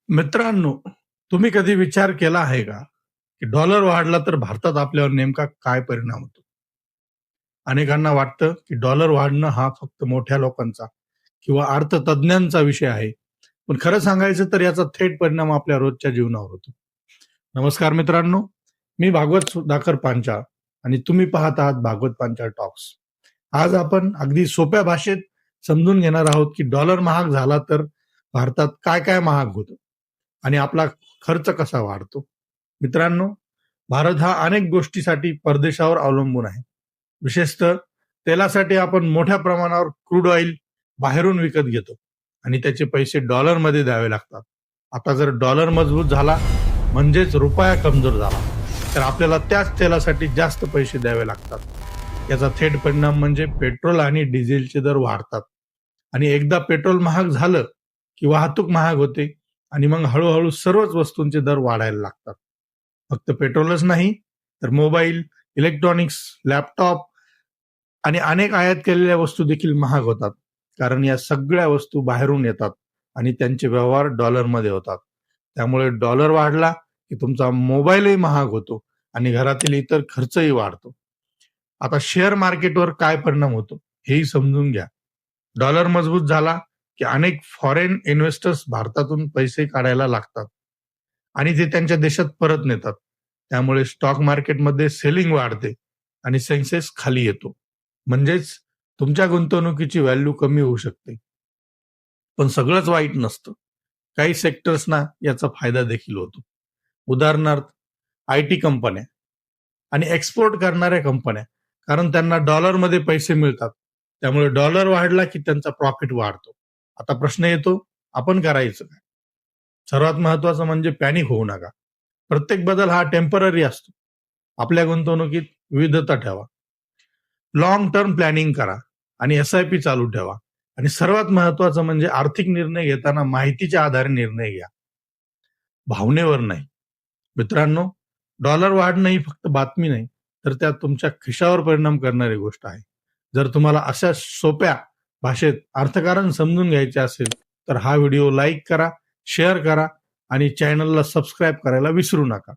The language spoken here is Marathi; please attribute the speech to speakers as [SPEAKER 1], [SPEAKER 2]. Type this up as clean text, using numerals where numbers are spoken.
[SPEAKER 1] मित्रांनो, तुम्ही कधी विचार केला आहे का, की डॉलर वाढला तर भारतात आपल्यावर नेमका काय परिणाम होतो? अनेकांना वाटतं, की डॉलर वाढणं हा फक्त मोठ्या लोकांचा किंवा अर्थतज्ञांचा विषय आहे. पण खरं सांगायचं तर याचा थेट परिणाम आपल्या रोजच्या जीवनावर होतो. नमस्कार मित्रांनो, मी भागवत सुधाकर पांचाळ आणि तुम्ही पाहत आहात भागवत पांचाळ टॉक्स. आज आपण अगदी सोप्या भाषेत समजून घेणार आहोत, की डॉलर महाग झाला तर भारतात काय काय महाग होतं आणि आपला खर्च कसा वाढतो. मित्रांनो, भारत हा अनेक गोष्टीसाठी परदेशावर अवलंबून आहे. विशेषतः तेलासाठी आपण मोठ्या प्रमाणावर क्रूड ऑइल बाहेरून विकत घेतो आणि त्याचे पैसे डॉलरमध्ये द्यावे लागतात. आता जर डॉलर मजबूत झाला म्हणजेच रुपया कमजोर झाला तर आपल्याला त्याच तेलासाठी जास्त पैसे द्यावे लागतात. याचा थेट परिणाम म्हणजे पेट्रोल आणि डिझेलचे दर वाढतात आणि एकदा पेट्रोल महाग झालं की वाहतूक महाग होते आणि मग हळूहळू सर्वच वस्तूंचे दर वाढायला लागतात. फक्त पेट्रोलच नाही तर मोबाईल, इलेक्ट्रॉनिक्स, लॅपटॉप आणि अनेक आयात केलेल्या वस्तू देखील महाग होतात. कारण या सगळ्या वस्तू बाहेरून येतात आणि त्यांचे व्यवहार डॉलरमध्ये होतात. त्यामुळे डॉलर वाढला की तुमचा मोबाईलही महाग होतो आणि घरातील इतर खर्चही वाढतो. आता शेअर मार्केटवर काय परिणाम होतो हेही समजून घ्या. डॉलर मजबूत झाला की अनेक फॉरेन इन्व्हेस्टर्स भारतातून पैसे काढायला लागतात आणि ते त्यांच्या देशात परत नेतात. त्यामुळे स्टॉक मार्केटमध्ये सेलिंग वाढते आणि सेन्सेक्स खाली येतो. म्हणजेच तुमच्या गुंतवणुकीची व्हॅल्यू कमी होऊ शकते. पण सगळंच वाईट नसतं. काही सेक्टर्सना याचा फायदा देखील होतो. उदाहरणार्थ आय-टी कंपन्या आणि एक्सपोर्ट करणाऱ्या कंपन्या, कारण त्यांना डॉलरमध्ये पैसे मिळतात. त्यामुळे डॉलर वाढला की त्यांचा प्रॉफिट वाढतो. आता प्रश्न येतो, आपण करायचं काय? सर्वात महत्वाचं म्हणजे पॅनिक होऊ नका. प्रत्येक बदल हा टेम्पररी असतो. आपल्या गुंतवणुकीत विविधता ठेवा. लॉंग टर्म प्लॅनिंग करा आणि एस-आय-पी चालू ठेवा आणि सर्वात महत्वाचं म्हणजे आर्थिक निर्णय घेताना माहितीच्या आधारे निर्णय घ्या, भावनेवर नाही. मित्रांनो, डॉलर वाढणं ही फक्त बातमी नाही, तर त्यात तुमच्या खिशावर परिणाम करणारी गोष्ट आहे. जर तुम्हाला अशा सोप्या भाषेत अर्थकारण समजून घ्यायचे असेल, तर हा व्हिडिओ लाईक करा, शेअर करा आणि चॅनलला सबस्क्राईब करायला विसरू नका.